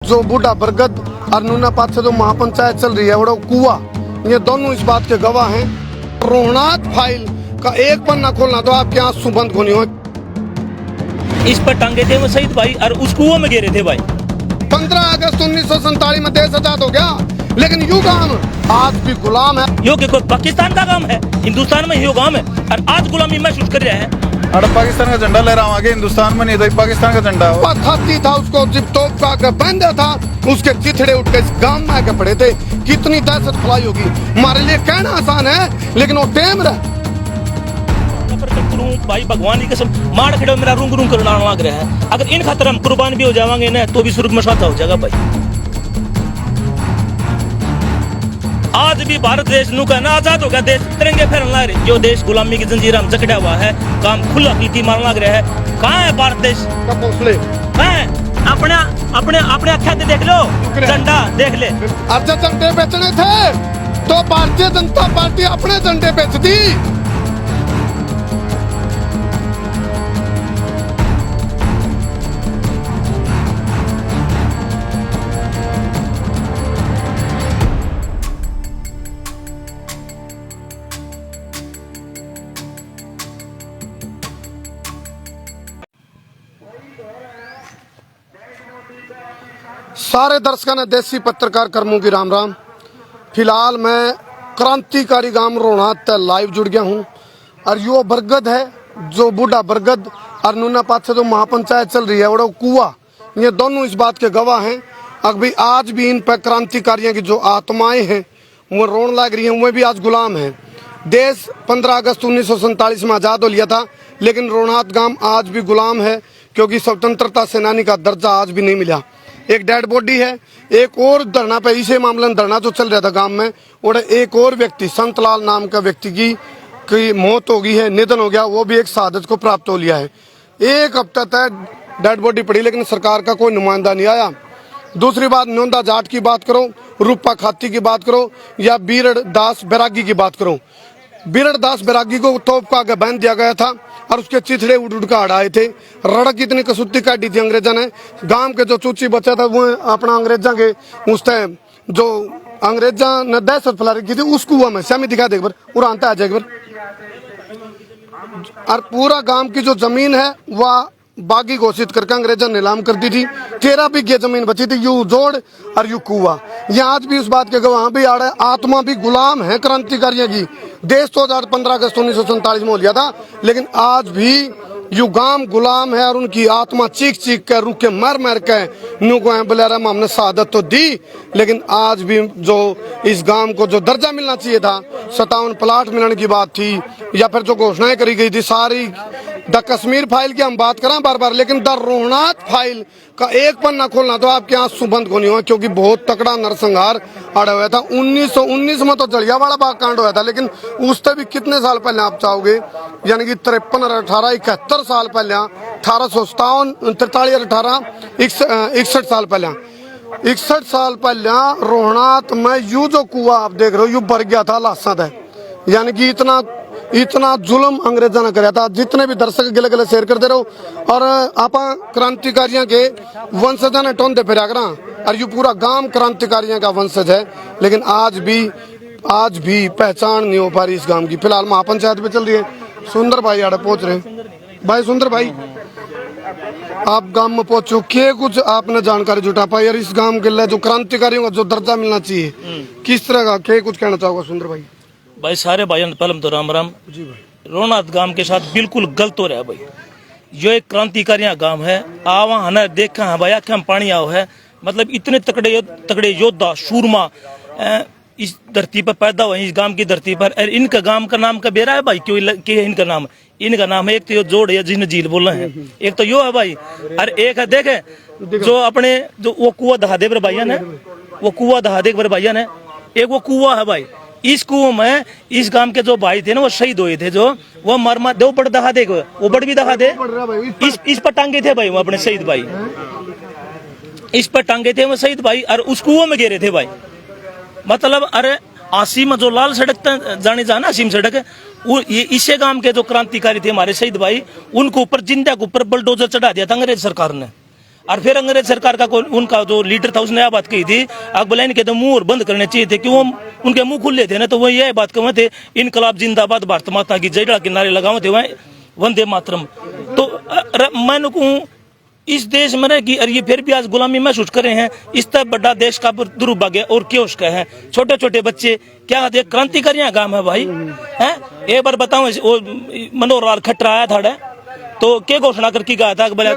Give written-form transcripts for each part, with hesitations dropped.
जो बूढ़ा बरगद और नूना पाथ से जो महापंचायत चल रही है वो कुआ, ये दोनों इस बात के गवाह हैं। रोहनाथ फाइल का एक पन्ना खोलना तो आपके आंसू बंद होनी हो। इस पर टांगे थे वो शहीद भाई और उस कुओं में गिरे थे भाई। 15 अगस्त 1947 में देश आजाद हो गया, लेकिन यू काम आज भी गुलाम है। यो कि कोई पाकिस्तान का काम है, हिंदुस्तान में यो काम है और आज गुलामी महसूस कर रहा है। अरे पाकिस्तान का झंडा लहरा आगे, हिंदुस्तान में नहीं था, पाकिस्तान का झंडा हो। खाती था उसको जिप तोप का बंदा था, उसके चिथड़े उठ के गांव में आके पड़े थे। कितनी दहशत फैलाई होगी, हमारे लिए कहना आसान है लेकिन वो टेम रहा। भाई भगवान की कसम मार खड़े मेरा रूंग रूंग करना लग रहा है। अगर इन खातर हम कुर्बान भी हो जाएंगे ना तो भी स्वर्ग में साथ हो जाएगा भाई। आज भी भारत देश नु कहना आजाद हो गया, देश तिरंगे फहराने लग रहे। जो देश गुलामी की जंजीर हम जकड़ा हुआ है, काम खुला खिलकी मारने लग रहा है। कहाँ है भारत देश का हौसले? अपने अपने अपने अखा देख लो, झंडा देख ले। अच्छा झंडे बेचने थे तो भारतीय जनता पार्टी अपने झंडे बेचती। सारे दर्शकों ने देसी पत्रकार कर्मों की राम राम। फिलहाल मैं क्रांतिकारी गांव रोहनाथ तक लाइव जुड़ गया हूं और यो बरगद है जो बूढ़ा बरगद और नूना पाथ से जो महापंचायत चल रही है वो कुआ, ये दोनों इस बात के गवाह हैं। अभी आज भी इन पर क्रांतिकारियों की जो आत्माएं हैं वो रोन लग रही हैं, वो भी आज गुलाम हैं। देश 15 अगस्त 1947 में आज़ाद हो लिया था, लेकिन रोहनाथ गांव आज भी गुलाम है क्योंकि स्वतंत्रता सेनानी का दर्जा आज भी नहीं मिला। एक डेड बॉडी है, एक और धरना पे इसे मामले में धरना जो चल रहा था गांव में, और एक और व्यक्ति संतलाल नाम का व्यक्ति की मौत हो गई है, निधन हो गया, वो भी एक शहादत को प्राप्त हो लिया है। एक हफ्ता तक डेड बॉडी पड़ी लेकिन सरकार का कोई नुमाइंदा नहीं आया। दूसरी बात, नोंदा जाट की बात करो, रूपा खाती की बात करो या बीरड़ दास बैरागी की बात करो। बीरड़ दास बैरागी को तोप का आगे बांध दिया गया था और उसके चिथड़े उड़ उड़ कर हटाए थे। रड़क इतनी कसुत्ती काटी थी अंग्रेजों ने। गांव के जो चूची बच्चा था वो अपना अंग्रेजा के उस टाइम जो अंग्रेजा ने दहशत फैला रखी थी उस कुआं में श्यामी दिखा दे एक बार, उड़ानता आ जाए एक बार। और पूरा गांव की जो जमीन है वह बागी घोषित करके अंग्रेजों ने नीलाम कर दी थी। 13 बीघे जमीन बची थी, यू जोड़ और यू कुआ। ये आज भी उस बात के गवाह भी आ रहे, आत्मा भी गुलाम है क्रांतिकारियों की। देश तो 15 अगस्त 1947 में हो लिया था, लेकिन आज भी यू गांव गुलाम है और उनकी आत्मा चीख चीख कर रुके मर मर के नु को बलेरा में हमने शहादत तो दी, लेकिन आज भी जो इस गांव को जो दर्जा मिलना चाहिए था, 57 प्लाट मिलने की बात थी या फिर जो घोषणाएं करी गई थी सारी, द कश्मीर फाइल की हम बात करें बार बार, लेकिन द रोहनाथ फाइल का एक पन्ना खोलना तो आपके आंसू बंद होनी हो, क्योंकि बहुत तकड़ा नरसंहार अड़ा हुआ था। 1919 में तो जलियांवाला बाग कांड हुआ था, लेकिन उससे भी कितने साल पहले आप चाहोगे, यानी कि 53 और 18 71 साल पहले, 1857 43 और 18 61 साल पहले, 61 साल पहले रोहनाथ में यू जो कुआ आप देख रहे हो यू भर गया था लाशा था। यानी कि इतना जुल्म अंग्रेजा ने कराया था। जितने भी दर्शक गिले गिले शेयर करते रहो और आप क्रांतिकारियों के वंशज ने टोंदे फिर करा और यू पूरा गांव क्रांतिकारियों का वंशज है, लेकिन आज भी पहचान नहीं हो पा रही इस गांव की। फिलहाल महापंचायत में चल रही है, सुंदर भाई आड़े पहुंच रहे हैं। भाई सुंदर भाई, आप गांव में पहुंचो, क्या कुछ आपने जानकारी जुटा पाई और इस गांव के लिए जो क्रांतिकारियों का जो दर्जा मिलना चाहिए किस तरह का, क्या कुछ कहना चाहोगे सुंदर भाई? भाई सारे भाइयों पहले तो राम राम जी भाई। रोहनाथ गांव के साथ बिल्कुल गलत हो रहा है भाई। जो एक क्रांतिकारियां गांव है, आवा हना देखा है भाई, आंखें में पानी आओ है। मतलब इतने तकड़े योद्धा सूरमा इस धरती पर पैदा हुए, इस गांव की धरती पर। और इनका गांव का नाम का बेरा है भाई, क्यों है इनका नाम? इनका नाम है, एक तो यो जोड़ है जिन्हें झील बोलना है, एक तो यो है भाई, और एक है देखे जो अपने जो वो कुआ दहादेव भैया ने, वो कुआ दहादेव भैया ने, एक वो कुआ है भाई। इस कुओं में इस गांव के जो भाई थे ना वो शहीद हुए थे, जो वो मरमा दो बड़ दहा दे, वो बड़ भी दहा दे, इस पर टांगे थे भाई वो अपने शहीद भाई, इस पर टांगे थे वो शहीद भाई, और उस कुओं में गिरे थे भाई। मतलब अरे आसिम जो लाल सड़क जाने जाना आसिम सड़क, ये इसे गांव के जो क्रांतिकारी थे हमारे शहीद भाई, उनको ऊपर जिंदा के ऊपर बुलडोजर चढ़ा दिया था अंग्रेज सरकार ने। और फिर अंग्रेज सरकार का उनका जो लीडर था उसने यह बात कही थी, बोला इनके तो मुंह बंद करने चाहिए थे, क्यों उनके मुंह खुले थे ना, तो वो यह बात कहे थे इनकलाब जिंदाबाद भारत माता की जय के नारे लगाए थे वह वंदे मातरम। तो मैं कहूँ इस देश में रह कि और ये फिर भी आज गुलामी महसूस करे हैं, इस तरह बड़ा देश का दुर्भाग्य और क्या उसका है। छोटे छोटे बच्चे क्या है, क्रांतिकारी काम है भाई हैं। एक बार बताऊं, वो मनोहर लाल खट्टर आया था तो क्या घोषणा करके गया था, बोला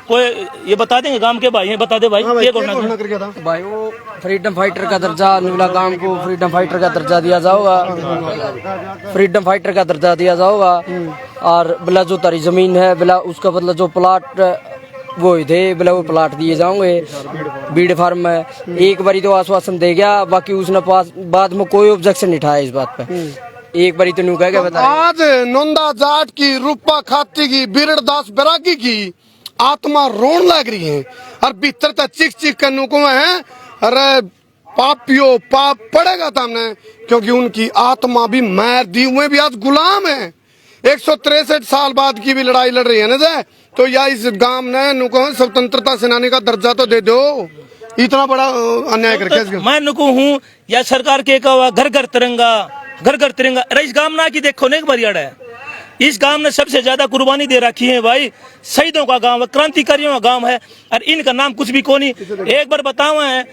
कोई ये बता देंगे गांव के भाई हैं, बता दे भाई क्या घोषणा कर गया था भाई? वो फ्रीडम फाइटर का दर्जा, नुला गांव को फ्रीडम फाइटर का दर्जा दिया जाओगा, फ्रीडम फाइटर का दर्जा दिया जाओगा। और बोला जो तारी जमीन है बोला उसका बदला जो प्लाट वो ही थे बोला वो प्लाट दिए जाओगे बीड फार्म में। एक बारी तो आश्वासन दे गया, बाकी उसने पास बाद में कोई ऑब्जेक्शन नहीं उठाया इस बात पे। एक बारी तो कह के बता, आज नंदा जाट की, रूपा खाती की, बिरड़दास बैरागी की आत्मा रोन लग रही है और भीतर तक चिक चिक कर नुको है, अरे पापियो पाप पड़ेगा तामने, क्योंकि उनकी आत्मा भी मार दी हुए भी आज गुलाम है। 163 साल बाद की भी लड़ाई लड़ रही है ना, तो या इस गांव ने नुको स्वतंत्रता सेनानी का दर्जा तो दे दो, इतना बड़ा अन्याय करके। मैं नुको हूँ या सरकार के कहा घर घर तिरंगा, घर घर तिरंगा। अरे इस गांव ना की देखो ना एक बार यार है, इस गांव ने सबसे ज्यादा कुर्बानी दे रखी है भाई, शहीदों का गांव है, क्रांतिकारियों का गांव है, और इनका नाम कुछ भी कोनी। एक बार बताओ है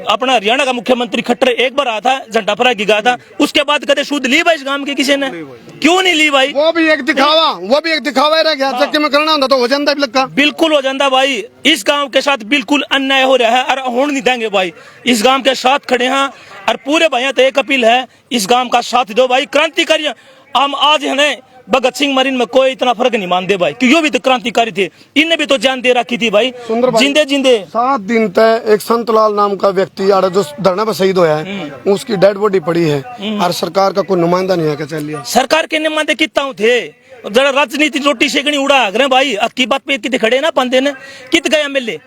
अपना हरियाणा का मुख्यमंत्री खट्टर एक बार आया था, झंडा फहरा के गया था, उसके बाद कदे सूद ली भाई इस गांव के किसी ने? क्यों नहीं ली भाई? वो भी एक दिखावा रह गया। चक्के में करना होता तो हो जाता है, बिल्कुल हो जाता भाई। इस गांव के साथ बिल्कुल अन्याय हो रहा है और होने नहीं देंगे भाई। इस गांव के साथ खड़े हैं और पूरे भाइयों तो एक अपील है, इस गांव का साथ दो भाई। क्रांतिकारी हम आज है भगत सिंह मरीन में कोई इतना फर्क नहीं मानते भाई, क्योंकि वो भी तो क्रांतिकारी थे, इनने भी तो जान दे रखी थी भाई, जिंदे जिंदे। 7 दिन तक एक संतलाल नाम का व्यक्ति आड़ा जो धरना पर शहीद होया है, उसकी डेड बॉडी पड़ी है और सरकार का कोई नुमाइंदा नहीं आके चल लिया। सरकार के नुमाइंदे कितना थे, जरा राजनीति रोटी सेकनी उड़ा अगर भाई, अक्की बात पे कित खड़े ना पाते ने, कित गए एमएलए,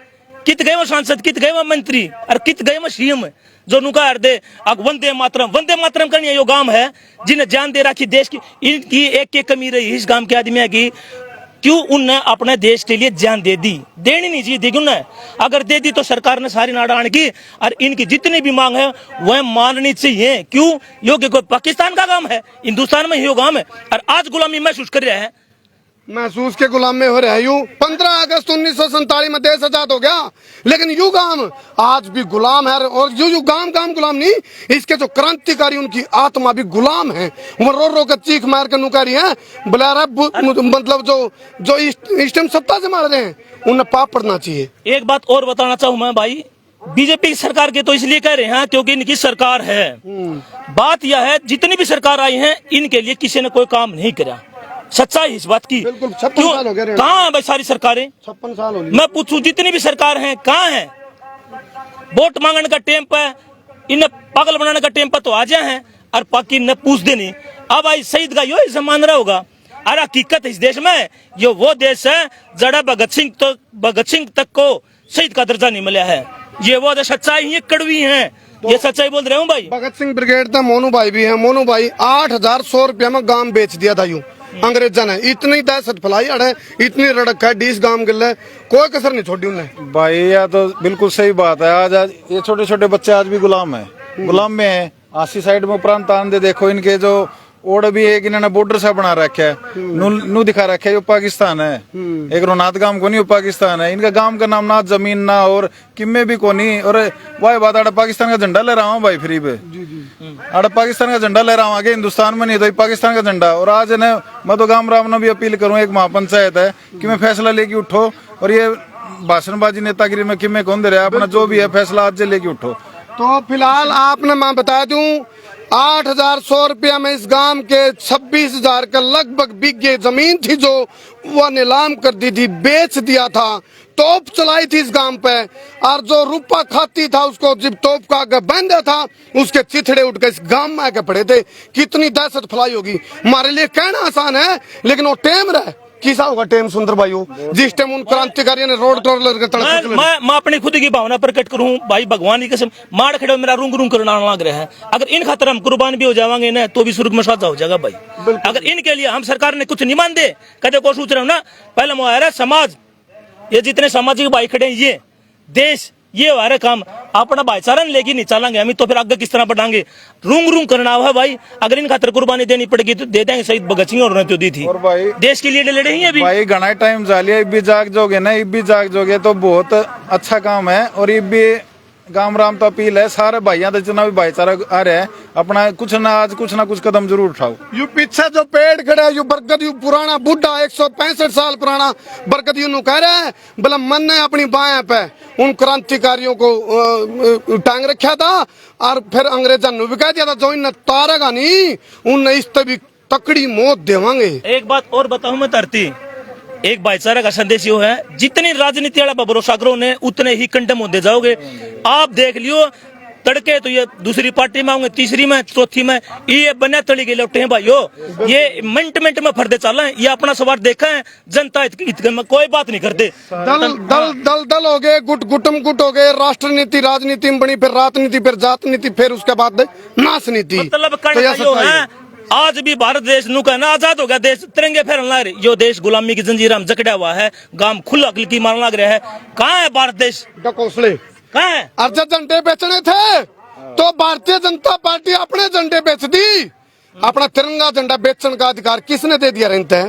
कित गए वो सांसद, कित गए वो मंत्री और कित गए वो सीएम जो नुका दे अब वंदे मातरम करनी है। यो गांव है जिन्हें जान दे रखी देश की, इनकी एक कमी रही इस गांव के आदमी की, क्यों उनने अपने देश के लिए जान दे दी? देनी नहीं चाहिए थी क्यों? अगर दे दी तो सरकार ने सारी नाड़ान की और इनकी जितनी भी मांग है वह माननी चाहिए। क्यों? यो कोई पाकिस्तान का काम है, हिंदुस्तान में ही काम है और आज गुलामी महसूस कर रहा है। महसूस के गुलाम में हो रहे यूं 15 अगस्त 1947 में देश आजाद हो गया, लेकिन यू गांव आज भी गुलाम है। और यू गांव गुलाम नहीं, इसके जो क्रांतिकारी उनकी आत्मा भी गुलाम है। वो रो रो कर चीख मार कर नुकारी है, बुला रहा मतलब जो इस टाइम सत्ता से मार रहे हैं उन्हें पाप पड़ना चाहिए। एक बात और बताना चाहूँ मैं भाई, बीजेपी सरकार के तो इसलिए कह रहे हैं क्योंकि इनकी सरकार है। बात यह है जितनी भी सरकार आई है इनके लिए किसी ने कोई काम नहीं करा, सच्चाई इस बात की। बिल्कुल 56 साल हो गए, कहाँ है भाई सारी सरकारें? 56 साल हो गए। मैं पूछूं जितनी भी सरकार हैं कहाँ हैं? वोट मांगने का टेम पे इन्हें पागल बनाने का टेम पे तो आ जाए हैं और बाकी न पूछ दे नहीं। अब भाई शहीद का यो सम्मान रहा होगा। अरे हकीकत इस देश में ये वो देश है जड़ा भगत सिंह तक को शहीद का दर्जा नहीं मिला है। ये वो सच्चाई ये कड़वी है, ये सच्चाई बोल रहे हूँ भाई। भगत सिंह ब्रिगेड था, मोनू भाई भी है। मोनू भाई 8,100 रुपया में गांव बेच दिया था यूं अंग्रेजा ने। इतनी दहशत फैलाई अड़े, इतनी रड़क है डीस गांव गिल्ले, कोई कसर नहीं छोड़ी उन्हें भाई। यह तो बिल्कुल सही बात है। आज ये छोटे छोटे बच्चे आज भी गुलाम में है। आसी साइड में उपरांत आंदे देखो, इनके जो ओड भी एक इन्होंने बॉर्डर सा बना रखा है, नू दिखा रखा है ये पाकिस्तान है। एक रोनाथ गांव को नहीं पाकिस्तान है। इनका गांव का नाम ना जमीन ना और किम्मे भी को नहीं। और वाह बात आड़ा पाकिस्तान का झंडा ले रहा हूँ भाई फ्री पे, आड़ा पाकिस्तान का झंडा ले रहा हूँ, आगे हिंदुस्तान में नहीं तो पाकिस्तान का झंडा। और आज ने मैं तो गांव राम ने भी अपील करूँ, एक महापंचायत है कि मैं फैसला लेके उठो और ये भाषणबाजी नेतागिरी में किम्मे कौन दे रहा है, अपना जो भी है फैसला आज लेके उठो। तो फिलहाल आपने मैं बता दूं 8,100 रुपया में इस गांव के 26,000 का लगभग बीघे जमीन थी जो वह नीलाम कर दी थी, बेच दिया था। तोप चलाई थी इस गांव पे और जो रूपा खाती था उसको जब तोप का आगे बांधा था उसके चिथड़े उठ के इस गांव में आके पड़े थे। कितनी दहशत फैलाई होगी। हमारे लिए कहना आसान है लेकिन वो टेम रहे किसा होगा टेम सुंदर भाई हो जिस टाइम उन क्रांतिकारियों ने रोड मैं अपनी खुद की भावना प्रकट करूं भाई, भगवान की कसम मार खड़े मेरा रूंग रूंग करना लग रहा है। अगर इन खातर हम कुर्बान भी हो जाएंगे ना तो भी स्वर्ग में साझा हो जाएगा भाई। अगर इनके लिए हम सरकार ने कुछ नहीं मान दे, कहते को सोच रहे हो ना, पहले मुआरा समाज ये जितने सामाजिक भाई खड़े हैं, ये देश, ये हमारे काम अपना भाईचारा लेके नहीं चलेंगे हम तो फिर आगे किस तरह बढ़ाएंगे। रूंग रूंग करना है भाई, अगर इन खातर कुर्बानी देनी पड़ेगी तो दे देंगे। शहीद भगत सिंह और तो दी थी, और भाई देश के लिए लड़े ही अभी। भाई घना टाइम जा लिया, इब भी जाग जोगे ना, इब भी जाग जोगे तो बहुत अच्छा काम है। और इब भी गाम राम तो अपील है सारे भाइयों का, जितना भी भाईचारा आ रहा है अपना कुछ ना कुछ कदम जरूर उठाओ। यू पीछे जो पेड़ खड़ा है, यू बरगद, यू पुराना बुढ़ा 165 साल पुराना बरगद, यू कह रहा है बोला मन ने अपनी बाएं पे उन क्रांतिकारियों को टांग रखा था और फिर अंग्रेजों ने भी कह दिया था जो इन तारेगा नहीं उन इस तभी तकड़ी मौत देवांगे। एक बात और बताऊं मैं धरती, एक भाईचारा का संदेश यो है, जितनी राजनीति वाला भरोसा करो ने उतने ही कंडम होते जाओगे। आप देख लियो तड़के तो ये दूसरी पार्टी में होंगे, तीसरी में, चौथी में, ये बने तड़ी के लौटे हैं भाइयों, ये मिनट मिनट में फरदे चल रहे हैं। ये अपना सवार देखा है, जनता हित में कोई बात नहीं करते। दल हो गए, गुट गुटम गुट हो गए, राष्ट्र नीति राजनीति में बनी, फिर राजनीति, फिर जात नीति, फिर उसके बाद नाश नीति। मतलब तो है आज भी भारत देश नु कहना आजाद हो गया, देश तिरंगे फहरन लग रहे, जो देश गुलामी की जंजीर हम जकड़ा हुआ है, गांव खुला की मारने लग रहा है। कहाँ है भारत देश, डकोसले कहाँ है? और जब झंडे बेचने थे तो भारतीय जनता पार्टी अपने झंडे बेच दी। अपना तिरंगा झंडा बेचने का अधिकार किसने दे दिया रहता है?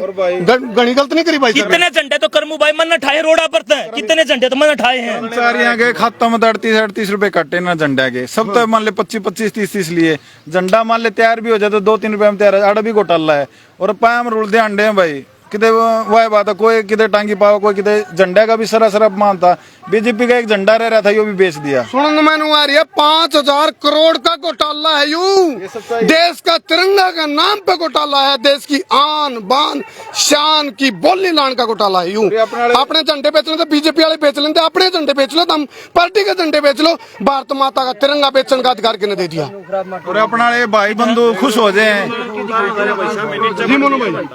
गणी गलत नहीं करी भाई। कितने झंडे तो करमू भाई मन ठाए रोड़ा पर थे, कितने झंडे तो मन ठाए हैं। कर्मचारियों के खाता में 38-38 रुपए कटे ना झंडा के, सब तो मान ले 25-25-30 लिए झंडा मान ले तैयार भी हो जाए तो 2-3 रुपए में तैयार है। आड़ा भी घोटाला है और पाम रूल दे अंडे हैं भाई, किते वह बात है, कोई किते टांगी पाओ, कोई किते झंडा का भी सरासर अपमान था। बीजेपी का एक झंडा रह रहा था, यो भी बेच दिया। सुनने में आ रही है 5000 करोड़ का घोटाला है। यू देश का तिरंगा का नाम पे घोटाला है, देश की आन बान शान की बोली लान का घोटाला है। यू अपने झंडे बेच लेते, बीजेपी वाले बेच लेते, अपने झंडे बेच लो, तुम पार्टी के झंडे बेच लो। भारत माता का तिरंगा बेचने का अधिकार किसने दे दिया? और अपना भाई बंधु खुश हो जाए,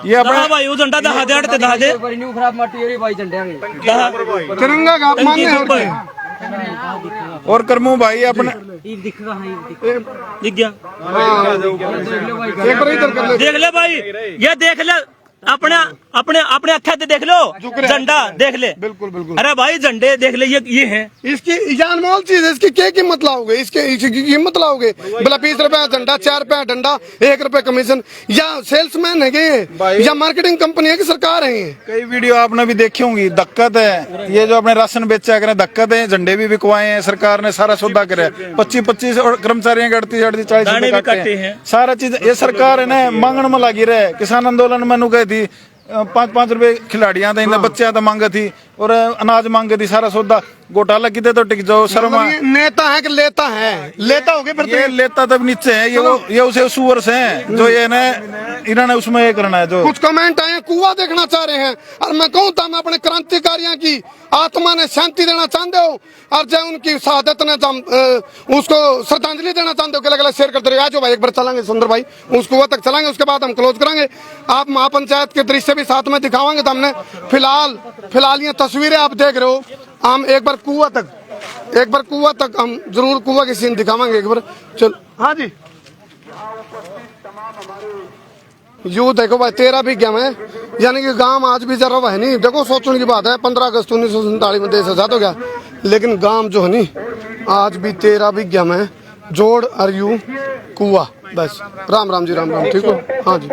ये अपना भाई वो झंडा दहा दे दहा दे तिरंगा का अपमान नहीं होता। और करमू भाई अपने दिख गया, एक बार इधर कर ले। देख ले भाई, ये देख ले, अपने अपने अपने अखा देख लो, झंडा देख ले। बिल्कुल बिल्कुल। अरे भाई झंडे देख ले, ये है इसकी जानमोल चीज है, इसकी क्या कीमत लाओगे? इसकी कीमत लाओगे बोला 20 रुपए झंडा, 4 रुपए डंडा, 1 रुपए कमीशन, या सेल्समैन है या मार्केटिंग कंपनी है कि सरकार है? कई वीडियो आपने भी देखी होंगी। दिक्कत है ये जो अपने राशन बेचा करें, दिक्कत है, झंडे भी बिकवाए हैं, सरकार ने सारा सौदा करे 25-25 और कर्मचारियों के 38-40 40 रुपए काटे हैं। सारा चीज ये सरकार है ना मांगण में लगी रहे। किसान आंदोलन में गई थी, 5-5 रुपए खिलाड़ियां थे, बच्चे तो मांगे थी और अनाज मांगे थी, सारा सौदा घोटाला कितने तो टिक जाओ। शर्मा नेता है कि लेता है? लेता हो गए फिर ये लेता तब नीचे है, ये उसे सुअर से हैं जो ये इन्होंने उसमें ये करना है। जो कुछ कमेंट आए कुआं देखना चाह रहे हैं और मैं कहूँ था मैं अपने क्रांतिकारियों की आत्मा ने शांति देना चाहते हो और जब उनकी शहादत ने उसको श्रद्धांजलि देना चाहते हो कि अलग-अलग शेयर करते रहो। आज भाई एक बार चलेंगे सुंदर भाई, उस कुआं तक चलेंगे, उसके बाद हम क्लोज करेंगे। आप महापंचायत के दृश्य भी साथ में दिखावाएंगे। तो हमने फिलहाल ये तस्वीरें आप देख रहे हो, हम एक बार कुआं तक हम जरूर कुआं की सीन दिखावाएंगे एक बार। चल हाँ जी, यू देखो भाई 13 भी गया है, यानी कि गांव आज भी जरा है नहीं। देखो सोचने की बात है, 15 अगस्त 1947 में देश आजाद हो गया, लेकिन गांव जो है नी आज भी 13 भी गया है। जोड़ और यू कुआ, बस। राम राम जी, राम राम, ठीक हो? हाँ जी,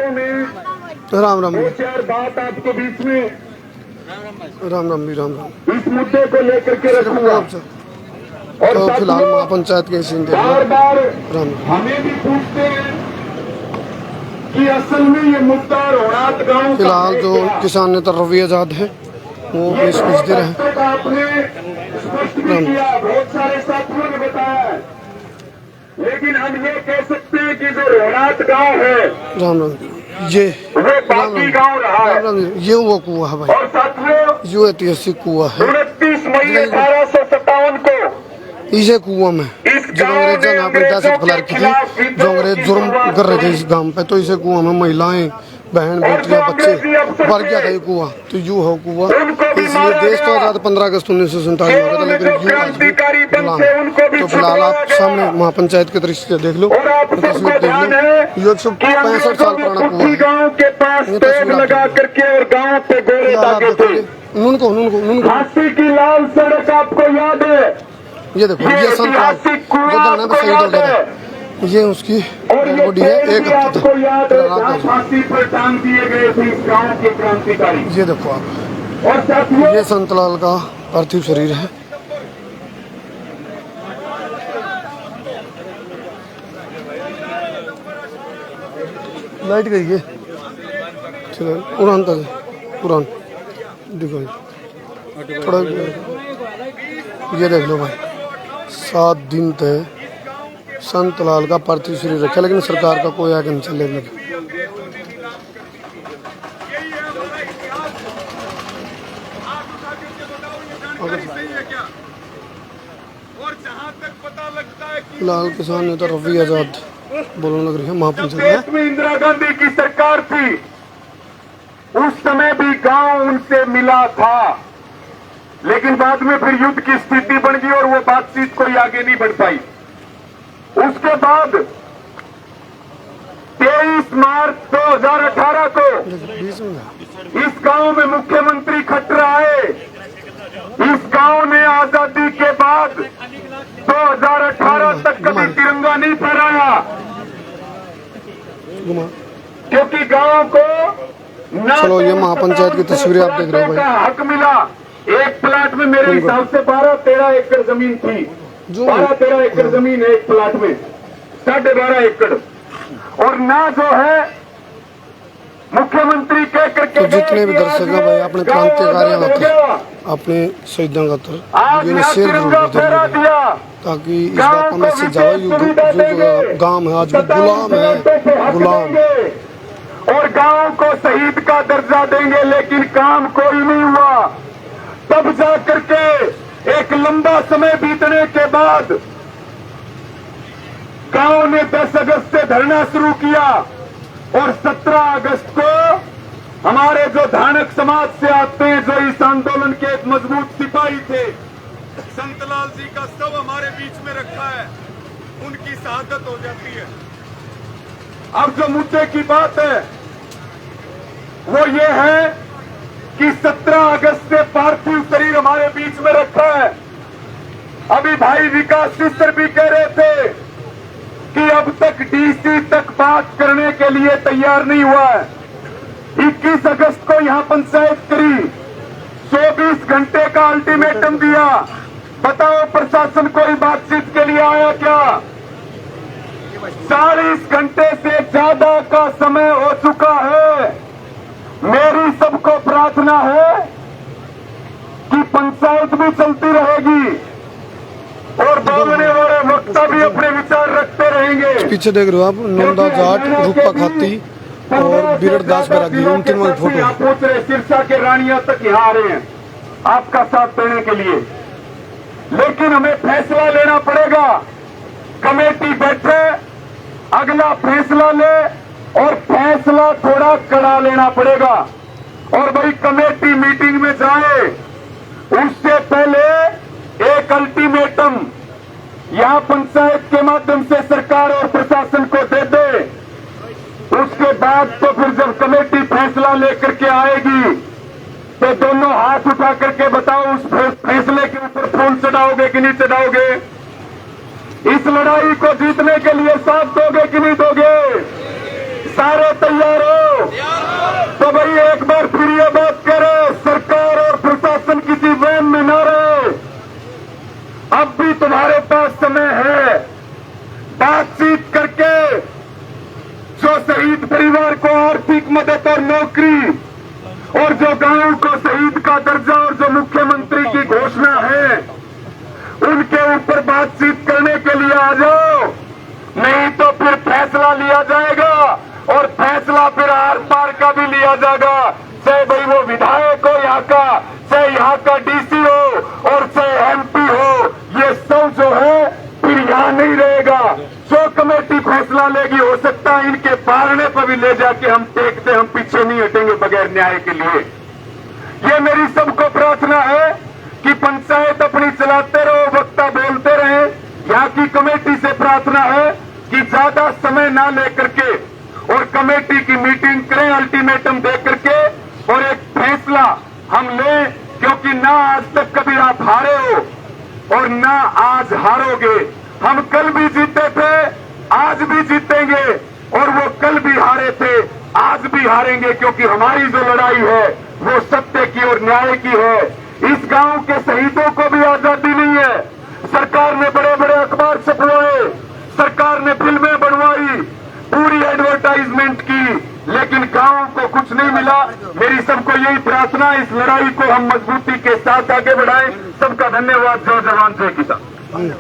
राम राम, राम राम भी, राम राम। इस मुद्दे को लेकर के रखूंगा। तो फिलहाल महापंचायत के सीन देख लो। राम हमें भी पूछते हैं कि असल में ये मुद्दा रोहनात गांव फिलहाल जो किसान नेता रवि आजाद है वो अपनी स्पीच दे रहे हैं। आपने स्पष्ट भी किया, बहुत सारे साथियों ने बताया है, लेकिन हम ये कह सकते हैं कि जो रोहनात गांव है राम राम, ये वो बाकी गांव रहा है। राम राम, ये वो कुआ है भाई, और साथियों यो ऐतिहासिक कुआ है। 29 मई 1857 को इसे कुआं में जब अंग्रेजों ने अपनी दहशत फैला रखी थी, जो अंग्रेज जुर्म कर रहे थे इस गांव पे, तो इसे कुआं में महिलाएं, बहन, बेटियां, बच्चे भर गया था ये कुआं। तो यू हो कुआं, इसलिए देश तो आजाद 15 अगस्त 1947 में हो गया था, लेकिन यू आज भी गुलाम है। तो फिलहाल आप सामने महापंचायत के दृश्य देख लो, तस्वीर देख लो। ये 165 साल पुराना कुआं है। गांव के पास पेड़ लगा करके और गांव पे गोले दागे थे। नून को झांसी की लाल सड़क आपको याद है? ये देखो, ये संत लाल ऐतिहासिक जो कुआं दाना पे आपको शहीद हो याद गया है? था, ये उसकी और डेड ये बॉडी है। पेड़ एक भी हफ्ते आपको याद है रात जहाँ को। फांसी पर टांग दिए गए थे इस गांव के क्रांतिकारी। ये देखो आप, और साथियों, ये संत लाल का पार्थिव शरीर है। लाइट गई है, चलो उड़ान तक उड़ान देखो, थोड़ा ये देख लो भाई, 7 दिन तक संत लाल का पार्थिव शरीर रखा, लेकिन सरकार का कोई आगे नहीं चलने लगा। फिलहाल किसान नेता रफी आजाद बोलने लग रही है महापंचायत में। देश में इंदिरा गांधी की सरकार थी, उस समय भी गांव उनसे मिला था, लेकिन बाद में फिर युद्ध की स्थिति बन गई और वो बातचीत कोई आगे नहीं बढ़ पाई। उसके बाद 23 मार्च 2018 को इस गांव में मुख्यमंत्री खट्टर आए। इस गांव ने आजादी के बाद 2018 तक कभी तिरंगा नहीं फहराया, क्योंकि गांव को ना चलो, ये महापंचायत की तस्वीरें आप देख रहे हो भाई। का हक मिला। एक प्लाट में मेरे हिसाब से 12-13 एकड़ जमीन थी, 12-13 एकड़ जमीन है एक प्लाट में, 12.5 एकड़। और ना जो है मुख्यमंत्री कह करके तो जितने भी दर्शक हैं भाई, अपने क्रांतिकारियों का, अपने शहीदों का आज शेयर तिरंगा फहरा जरूर, दिया। ताकि इस बात का मैसेज जाए। जो गांव है आज भी गुलाम है, गुलाम। और गांव को शहीद का दर्जा देंगे, लेकिन काम कोई नहीं हुआ। तब जा करके एक लंबा समय बीतने के बाद गांव ने 10 अगस्त से धरना शुरू किया और 17 अगस्त को हमारे जो धानक समाज से आते हैं, जो इस आंदोलन के एक मजबूत सिपाही थे, संतलाल जी का शव हमारे बीच में रखा है, उनकी शहादत हो जाती है। अब जो मुद्दे की बात है वो ये है कि 17 अगस्त से पार्थिव शरीर हमारे बीच में रखा है। अभी भाई विकास सिस्टर भी कह रहे थे कि अब तक डीसी तक बात करने के लिए तैयार नहीं हुआ है। 21 अगस्त को यहां पंचायत करी, 24 घंटे का अल्टीमेटम दिया। बताओ प्रशासन कोई बातचीत के लिए आया क्या? 40 घंटे से ज्यादा का समय हो चुका है। मेरी सबको प्रार्थना है कि पंचायत भी चलती रहेगी और बोलने वाले वक्ता भी अपने विचार रखते रहेंगे। पीछे देख रहे हो आप, नंदा जाट, रूपा खाती और बिरड़ दास बैरागी, उन तीनों की फोटो। आप पूछ रहे सिरसा के रानिया तक यहाँ आ रहे हैं आपका साथ देने के लिए, लेकिन हमें फैसला लेना पड़ेगा। कमेटी बैठे, अगला फैसला ले और फैसला थोड़ा कड़ा लेना पड़ेगा। और भाई कमेटी मीटिंग में जाए उससे पहले एक अल्टीमेटम यहां पंचायत के माध्यम से सरकार और प्रशासन को दे दे। उसके बाद तो फिर जब कमेटी फैसला लेकर के आएगी तो दोनों हाथ उठा करके बताओ उस फैसले के ऊपर फूल चढ़ाओगे कि नहीं चढ़ाओगे? इस लड़ाई को जीतने के लिए साथ दोगे कि नहीं दोगे? सारे तैयार हो? तो भाई एक बार फिर ये बात करें, सरकार और प्रशासन किसी वहम में न रहे। अब भी तुम्हारे पास समय है, बातचीत करके जो शहीद परिवार को आर्थिक मदद और नौकरी और जो गांव को शहीद का दर्जा और जो मुख्यमंत्री की घोषणा है उनके ऊपर बातचीत करने के लिए आ जाओ। नहीं तो फिर फैसला लिया जाएगा और फैसला फिर आर पार का भी लिया जाएगा, चाहे भाई वो विधायक हो यहाँ का, चाहे यहाँ का डीसी हो और चाहे एमपी हो, ये सब जो है फिर यहाँ नहीं रहेगा। जो कमेटी फैसला लेगी हो सकता है इनके पारने पर भी ले जाके हम टेकते, हम पीछे नहीं हटेंगे बगैर न्याय के लिए। ये मेरी सबको प्रार्थना है कि पंचायत अपनी चलाते रहो, वक्ता बोलते रहे। यहाँ की कमेटी से प्रार्थना है कि ज्यादा समय ना लेकर के और कमेटी की मीटिंग करें, अल्टीमेटम दे करके और एक फैसला हम लें क्योंकि ना आज तक कभी आप हारे हो और ना आज हारोगे। हम कल भी जीते थे, आज भी जीतेंगे, और वो कल भी हारे थे, आज भी हारेंगे, क्योंकि हमारी जो लड़ाई है वो सत्य की और न्याय की है। इस गांव के शहीदों को भी आजादी नहीं है। सरकार ने बड़े बड़े अखबार छपवाए, सरकार ने फिल्में बनवाई, पूरी एडवर्टाइजमेंट की, लेकिन गांव को कुछ नहीं मिला। मेरी सबको यही प्रार्थना, इस लड़ाई को हम मजबूती के साथ आगे बढ़ाएं। सबका धन्यवाद। जय जवान जय किसान।